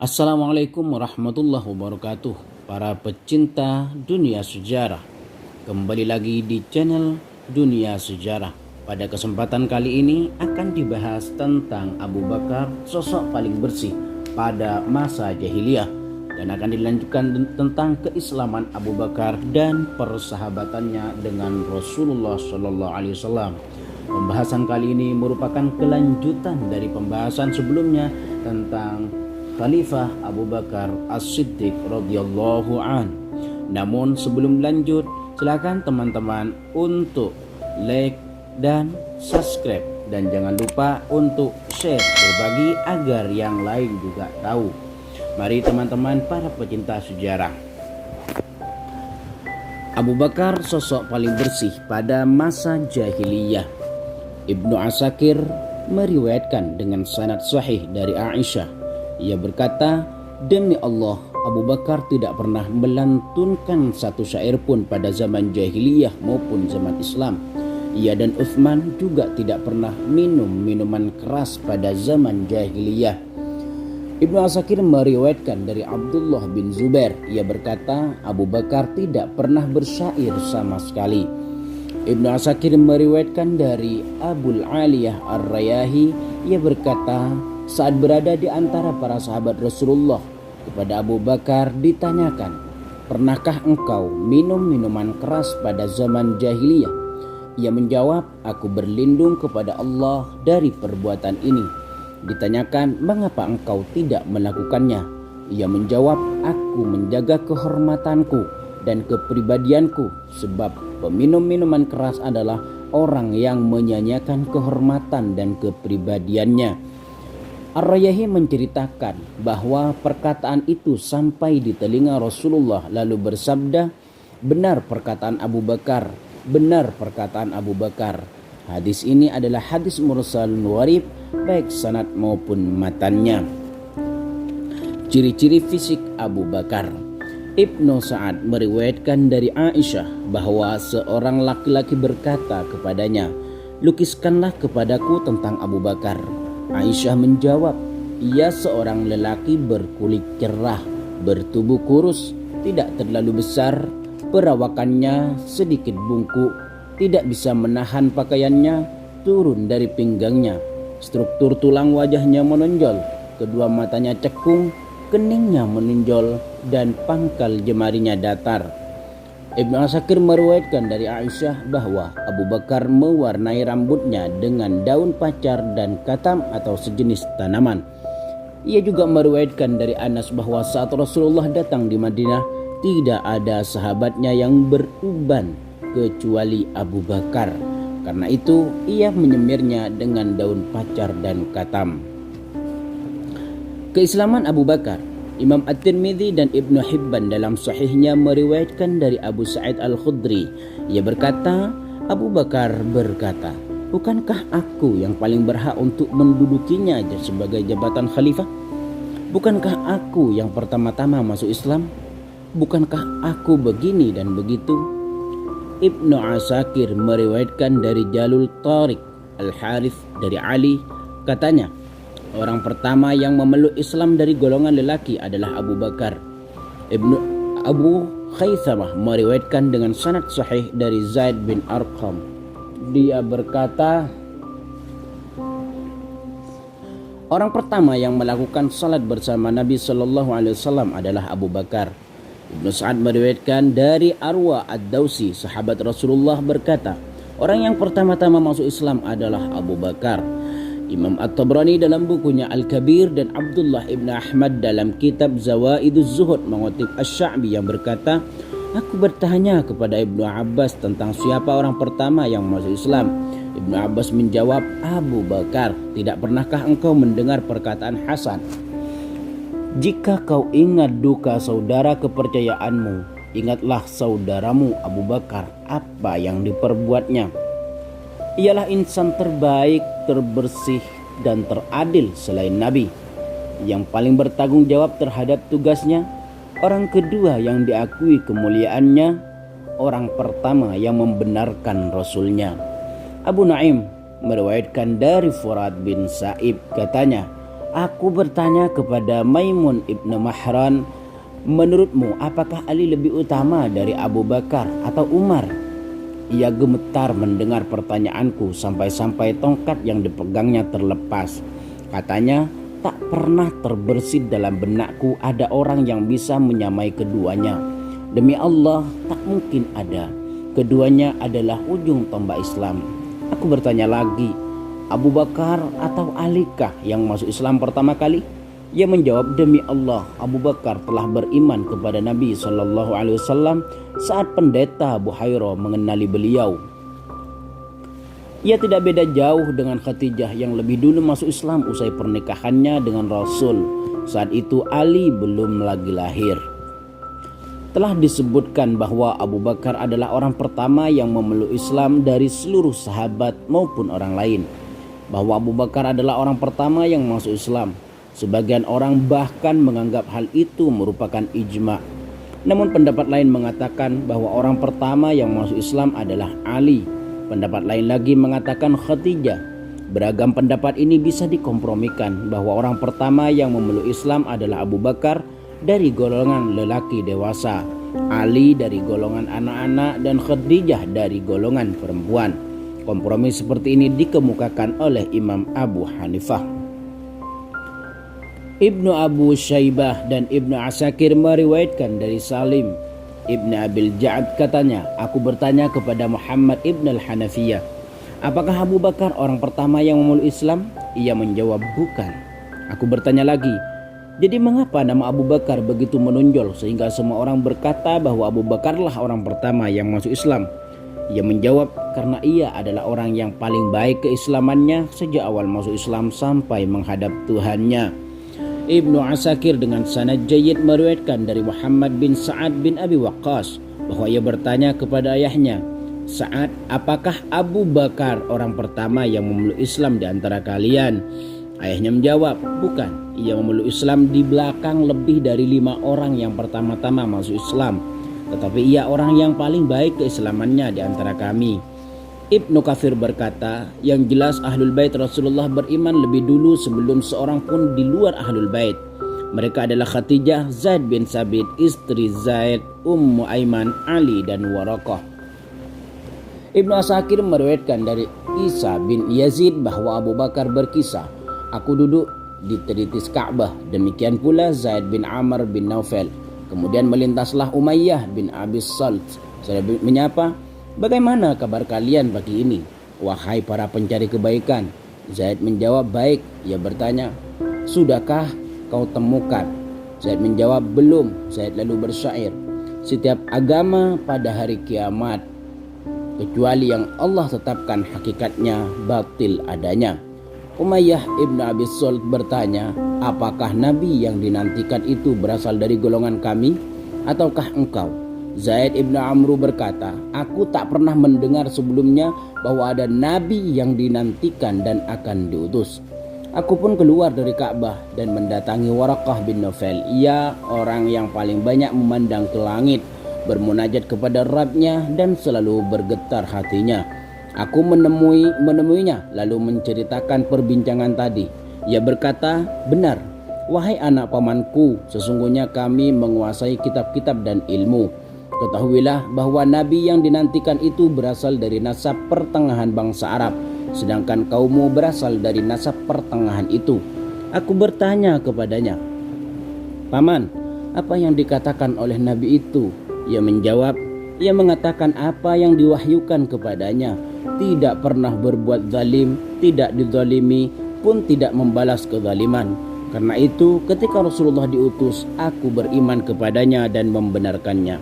Assalamualaikum warahmatullahi wabarakatuh. Para pecinta dunia sejarah, kembali lagi di channel Dunia Sejarah. Pada kesempatan kali ini akan dibahas tentang Abu Bakar, sosok paling bersih pada masa jahiliyah, dan akan dilanjutkan tentang keislaman Abu Bakar dan persahabatannya dengan Rasulullah SAW. Pembahasan kali ini merupakan kelanjutan dari pembahasan sebelumnya tentang Khalifah Abu Bakar As-Siddiq radhiyallahu an. Namun sebelum lanjut, silakan teman-teman untuk like dan subscribe, dan jangan lupa untuk share, berbagi agar yang lain juga tahu. Mari teman-teman para pecinta sejarah. Abu Bakar sosok paling bersih pada masa jahiliyah. Ibnu Asakir meriwayatkan dengan sanad sahih dari Aisyah. Ia berkata, "Demi Allah, Abu Bakar tidak pernah melantunkan satu syair pun pada zaman jahiliyah maupun zaman Islam. Ia dan Utsman juga tidak pernah minum minuman keras pada zaman jahiliyah." Ibnu Asakir meriwayatkan dari Abdullah bin Zubair. Ia berkata, Abu Bakar tidak pernah bersyair sama sekali. Ibnu Asakir meriwayatkan dari Abul Aliyah Ar-Rayahi. Ia berkata, saat berada di antara para sahabat Rasulullah, kepada Abu Bakar ditanyakan, "Pernahkah engkau minum minuman keras pada zaman jahiliyah?" Ia menjawab, "Aku berlindung kepada Allah dari perbuatan ini." Ditanyakan, "Mengapa engkau tidak melakukannya?" Ia menjawab, "Aku menjaga kehormatanku dan kepribadianku, sebab peminum minuman keras adalah orang yang menyanyiakan kehormatan dan kepribadiannya." Ar-Rayahi menceritakan bahwa perkataan itu sampai di telinga Rasulullah, lalu bersabda, "Benar perkataan Abu Bakar, benar perkataan Abu Bakar." Hadis ini adalah hadis mursal gharib, baik sanad maupun matannya. Ciri-ciri fisik Abu Bakar. Ibnu Sa'ad meriwayatkan dari Aisyah bahwa seorang laki-laki berkata kepadanya, "Lukiskanlah kepadaku tentang Abu Bakar." Aisyah menjawab, "Ia seorang lelaki berkulit cerah, bertubuh kurus, tidak terlalu besar, perawakannya sedikit bungkuk, tidak bisa menahan pakaiannya turun dari pinggangnya, struktur tulang wajahnya menonjol, kedua matanya cekung, keningnya menonjol, dan pangkal jemarinya datar." Ibnu Asakir meriwayatkan dari Aisyah bahwa Abu Bakar mewarnai rambutnya dengan daun pacar dan katam atau sejenis tanaman. Ia juga meriwayatkan dari Anas bahwa saat Rasulullah datang di Madinah, tidak ada sahabatnya yang beruban kecuali Abu Bakar. Karena itu ia menyemirnya dengan daun pacar dan katam. Keislaman Abu Bakar. Imam At-Tirmidzi dan Ibnu Hibban dalam sahihnya meriwayatkan dari Abu Sa'id Al-Khudri. Ia berkata, Abu Bakar berkata, "Bukankah aku yang paling berhak untuk mendudukinya sebagai jabatan khalifah? Bukankah aku yang pertama-tama masuk Islam? Bukankah aku begini dan begitu?" Ibnu Asakir meriwayatkan dari Jalul Tariq Al-Harith dari Ali, katanya, orang pertama yang memeluk Islam dari golongan lelaki adalah Abu Bakar. Abu Khaythamah meriwayatkan dengan sanad sahih dari Zaid bin Arqam. Dia berkata, orang pertama yang melakukan salat bersama Nabi SAW adalah Abu Bakar. Ibnu Sa'ad meriwayatkan dari Arwa Ad-Dausi, sahabat Rasulullah, berkata, orang yang pertama-tama masuk Islam adalah Abu Bakar. Imam At-Tabrani dalam bukunya Al-Kabir dan Abdullah ibn Ahmad dalam kitab Zawaiduz Zuhud mengutip Asy-Sya'bi yang berkata, aku bertanya kepada Ibnu Abbas tentang siapa orang pertama yang masuk Islam. Ibnu Abbas menjawab, Abu Bakar. Tidak pernahkah engkau mendengar perkataan Hasan, jika kau ingat duka saudara kepercayaanmu, ingatlah saudaramu Abu Bakar, apa yang diperbuatnya. Ialah insan terbaik, terbersih, dan teradil selain Nabi, yang paling bertanggung jawab terhadap tugasnya, orang kedua yang diakui kemuliaannya, orang pertama yang membenarkan Rasulnya. Abu Naim meriwayatkan dari Furad bin Sa'ib, katanya, Aku bertanya kepada Maimun ibnu Mahran, menurutmu apakah Ali lebih utama dari Abu Bakar atau Umar? Ia gemetar mendengar pertanyaanku sampai-sampai tongkat yang dipegangnya terlepas. Katanya, tak pernah terbersit dalam benakku ada orang yang bisa menyamai keduanya. Demi Allah, tak mungkin ada. Keduanya adalah ujung tombak Islam. Aku bertanya lagi, Abu Bakar atau Ali kah yang masuk Islam pertama kali? Ia menjawab, demi Allah, Abu Bakar telah beriman kepada Nabi SAW saat pendeta Buhairah mengenali beliau. Ia tidak beda jauh dengan Khadijah yang lebih dulu masuk Islam usai pernikahannya dengan Rasul. Saat itu Ali belum lagi lahir. Telah disebutkan bahwa Abu Bakar adalah orang pertama yang memeluk Islam dari seluruh sahabat maupun orang lain. Bahwa Abu Bakar adalah orang pertama yang masuk Islam. Sebagian orang bahkan menganggap hal itu merupakan ijma'. Namun pendapat lain mengatakan bahwa orang pertama yang masuk Islam adalah Ali. Pendapat lain lagi mengatakan Khadijah. Beragam pendapat ini bisa dikompromikan bahwa orang pertama yang memeluk Islam adalah Abu Bakar dari golongan lelaki dewasa, Ali dari golongan anak-anak, dan Khadijah dari golongan perempuan. Kompromi seperti ini dikemukakan oleh Imam Abu Hanifah. Ibnu Abu Syaibah dan Ibnu Asakir meriwayatkan dari Salim Ibnu Abil Ja'ad katanya, aku bertanya kepada Muhammad Ibn al-Hanafiyah, apakah Abu Bakar orang pertama yang memeluk Islam? Ia menjawab, bukan. Aku bertanya lagi, jadi mengapa nama Abu Bakar begitu menonjol sehingga semua orang berkata bahwa Abu Bakarlah orang pertama yang masuk Islam? Ia menjawab, karena ia adalah orang yang paling baik keislamannya sejak awal masuk Islam sampai menghadap Tuhannya. Ibnu Asakir dengan sanad jayyid meriwayatkan dari Muhammad bin Sa'ad bin Abi Waqqas bahwa ia bertanya kepada ayahnya, Sa'ad, apakah Abu Bakar orang pertama yang memeluk Islam di antara kalian? Ayahnya menjawab, bukan. Ia memeluk Islam di belakang lebih dari 5 orang yang pertama-tama masuk Islam. Tetapi ia orang yang paling baik keislamannya di antara kami. Ibnu Katsir berkata, yang jelas Ahlul Bait Rasulullah beriman lebih dulu sebelum seorang pun di luar Ahlul Bait. Mereka adalah Khadijah, Zaid bin Sabit, istri Zaid, Ummu Aiman, Ali, dan Waraqah. Ibnu Asakir meriwayatkan dari Isa bin Yazid bahwa Abu Bakar berkisah, aku duduk di teritis Ka'bah, demikian pula Zaid bin Amr bin Naufal. Kemudian melintaslah Umayyah bin Abis Salt. Saya menyapa, bagaimana kabar kalian pagi ini, wahai para pencari kebaikan? Zaid menjawab, baik. Ia bertanya, sudahkah kau temukan? Zaid menjawab, belum. Zaid lalu bersyair, setiap agama pada hari kiamat kecuali yang Allah tetapkan hakikatnya batil adanya. Umayyah ibn Abi Salt bertanya, apakah Nabi yang dinantikan itu berasal dari golongan kami ataukah engkau? Zaid ibn Amru berkata, aku tak pernah mendengar sebelumnya bahwa ada Nabi yang dinantikan dan akan diutus. Aku pun keluar dari Ka'bah dan mendatangi Waraqah bin Naufal. Ia orang yang paling banyak memandang ke langit, bermunajat kepada Rabbnya dan selalu bergetar hatinya. Aku menemuinya lalu menceritakan perbincangan tadi. Ia berkata, benar, wahai anak pamanku, sesungguhnya kami menguasai kitab-kitab dan ilmu. Ketahuilah bahwa Nabi yang dinantikan itu berasal dari nasab pertengahan bangsa Arab, sedangkan kaummu berasal dari nasab pertengahan itu. Aku bertanya kepadanya, Paman, apa yang dikatakan oleh Nabi itu? Ia menjawab, ia mengatakan apa yang diwahyukan kepadanya, tidak pernah berbuat zalim, tidak dizalimi, pun tidak membalas kezaliman. Karena itu ketika Rasulullah diutus, aku beriman kepadanya dan membenarkannya.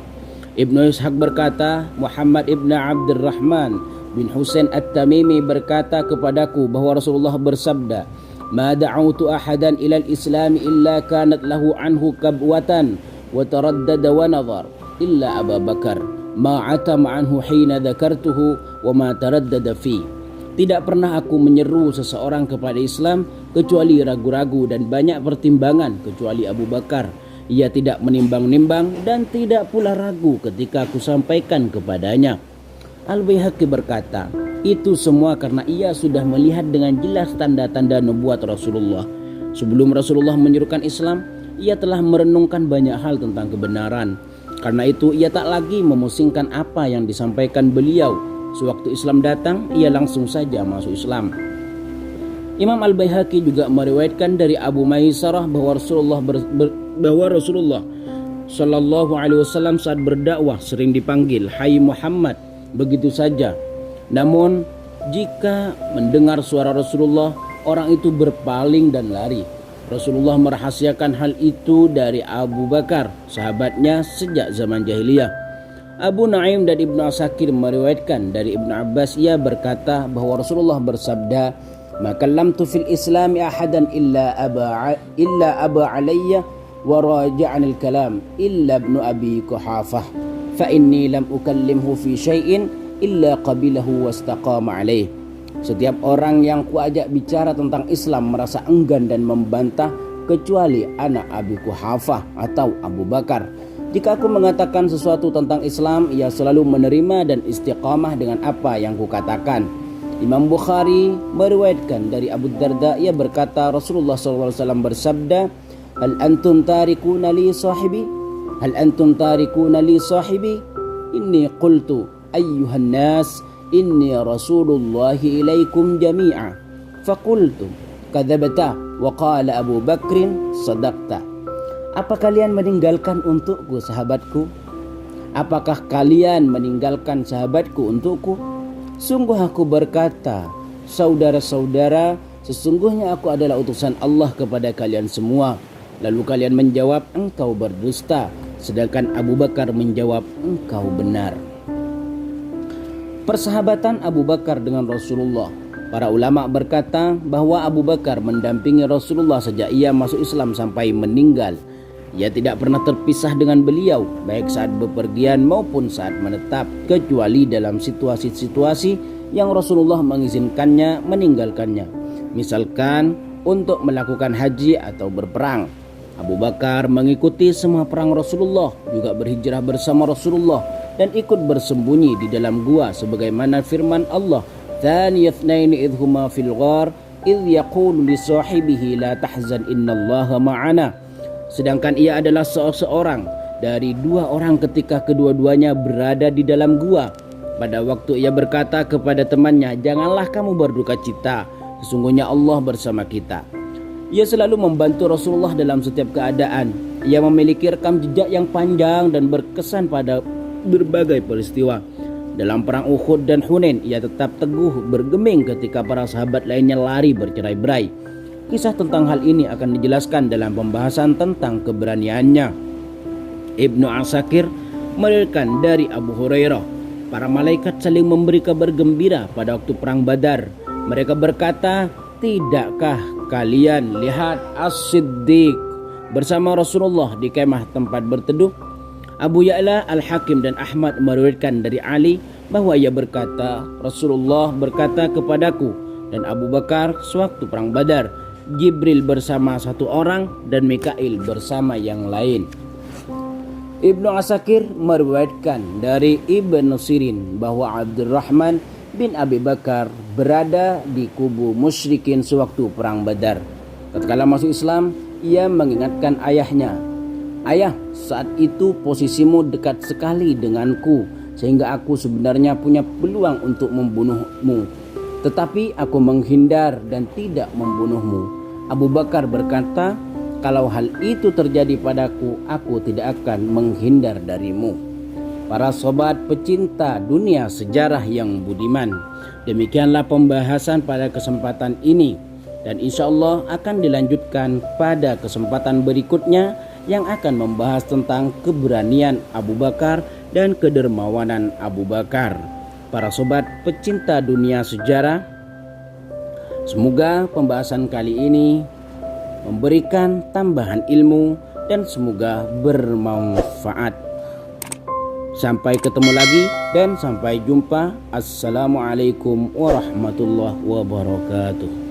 Ibnu Ishaq berkata, Muhammad ibn Abdurrahman bin Husain At-Tamimi berkata kepadaku bahwa Rasulullah bersabda, ma da'autu ahadan ilal islami illa kanat lahu anhu kabwatan wa taraddada wa nazar illa Abu Bakar ma atam anhu hina dzakartuhu wa ma taraddada fi. Tidak pernah aku menyeru seseorang kepada Islam kecuali ragu-ragu dan banyak pertimbangan kecuali Abu Bakar. Ia tidak menimbang-nimbang dan tidak pula ragu ketika aku sampaikan kepadanya. Al-Baihaqi berkata, itu semua karena ia sudah melihat dengan jelas tanda-tanda nubuat Rasulullah. Sebelum Rasulullah menyerukan Islam, ia telah merenungkan banyak hal tentang kebenaran. Karena itu ia tak lagi memusingkan apa yang disampaikan beliau. Sewaktu Islam datang, ia langsung saja masuk Islam. Imam Al-Baihaqi juga meriwayatkan dari Abu Maisarah bahwa Rasulullah Shallallahu Alaihi Wasallam saat berdakwah sering dipanggil Hai Muhammad begitu saja. Namun jika mendengar suara Rasulullah, orang itu berpaling dan lari. Rasulullah merahasiakan hal itu dari Abu Bakar, sahabatnya sejak zaman jahiliyah. Abu Naim dan Ibnu Asakir meriwayatkan dari Ibnu Abbas, ia berkata bahwa Rasulullah bersabda, "Maka lam tu fil Islam ahadan illa aba alayya wa raja'anil kalam illa Ibnu Abi Quhafah fa inni lam ukallimhu fi syai'in illa qabilahu wastaqama alaih." Setiap orang yang kuajak bicara tentang Islam merasa enggan dan membantah kecuali anak Abi Quhafah atau Abu Bakar. Jika aku mengatakan sesuatu tentang Islam, ia selalu menerima dan istiqamah dengan apa yang kukatakan. Imam Bukhari meriwayatkan dari Abu Darda, ia berkata Rasulullah SAW bersabda, Hal antum tarikuna li sahibi? Hal antum tarikuna li sahibi? Inni qultu ayyuhan nas inni rasulullahi ilaikum jami'a. Faqultu kadzabta wa qala Abu Bakrin sadaqta. Apa kalian meninggalkan untukku sahabatku? Apakah kalian meninggalkan sahabatku untukku? Sungguh aku berkata, saudara-saudara, sesungguhnya aku adalah utusan Allah kepada kalian semua. Lalu kalian menjawab, engkau berdusta. Sedangkan Abu Bakar menjawab, engkau benar. Persahabatan Abu Bakar dengan Rasulullah. Para ulama berkata bahwa Abu Bakar mendampingi Rasulullah sejak ia masuk Islam sampai meninggal. Ia tidak pernah terpisah dengan beliau, baik saat bepergian maupun saat menetap, kecuali dalam situasi-situasi yang Rasulullah mengizinkannya meninggalkannya. Misalkan untuk melakukan haji atau berperang. Abu Bakar mengikuti semua perang Rasulullah, juga berhijrah bersama Rasulullah dan ikut bersembunyi di dalam gua sebagaimana firman Allah, "Tsaniyatnaini idhuma fil ghar idh yaqulu li sahibihi la tahzan innallaha ma'ana." Sedangkan ia adalah seorang dari dua orang ketika kedua-duanya berada di dalam gua. Pada waktu ia berkata kepada temannya, "Janganlah kamu berduka cita, sesungguhnya Allah bersama kita." Ia selalu membantu Rasulullah dalam setiap keadaan. Ia memiliki rekam jejak yang panjang dan berkesan pada berbagai peristiwa. Dalam perang Uhud dan Hunain, ia tetap teguh bergeming ketika para sahabat lainnya lari bercerai-berai. Kisah tentang hal ini akan dijelaskan dalam pembahasan tentang keberaniannya. Ibnu Asakir meriwayatkan dari Abu Hurairah, para malaikat saling memberi kabar gembira pada waktu perang Badar. Mereka berkata, tidakkah kalian lihat As-Siddiq bersama Rasulullah di kemah tempat berteduh? Abu Ya'la, Al-Hakim dan Ahmad meriwayatkan dari Ali bahwa ia berkata, Rasulullah berkata kepadaku dan Abu Bakar sewaktu perang Badar, Jibril bersama satu orang dan Mikail bersama yang lain. Ibnu Asakir meriwayatkan dari Ibnu Sirin bahwa Abdurrahman bin Abi Bakar berada di kubu musyrikin sewaktu perang Badar. Tatkala masuk Islam, ia mengingatkan ayahnya, "Ayah, saat itu posisimu dekat sekali denganku sehingga aku sebenarnya punya peluang untuk membunuhmu. Tetapi aku menghindar dan tidak membunuhmu." Abu Bakar berkata, "Kalau hal itu terjadi padaku, aku tidak akan menghindar darimu." Para sobat pecinta dunia sejarah yang budiman, demikianlah pembahasan pada kesempatan ini. Dan insya Allah akan dilanjutkan pada kesempatan berikutnya yang akan membahas tentang keberanian Abu Bakar dan kedermawanan Abu Bakar. Para sobat pecinta dunia sejarah, semoga pembahasan kali ini memberikan tambahan ilmu dan semoga bermanfaat. Sampai ketemu lagi dan sampai jumpa. Assalamualaikum warahmatullahi wabarakatuh.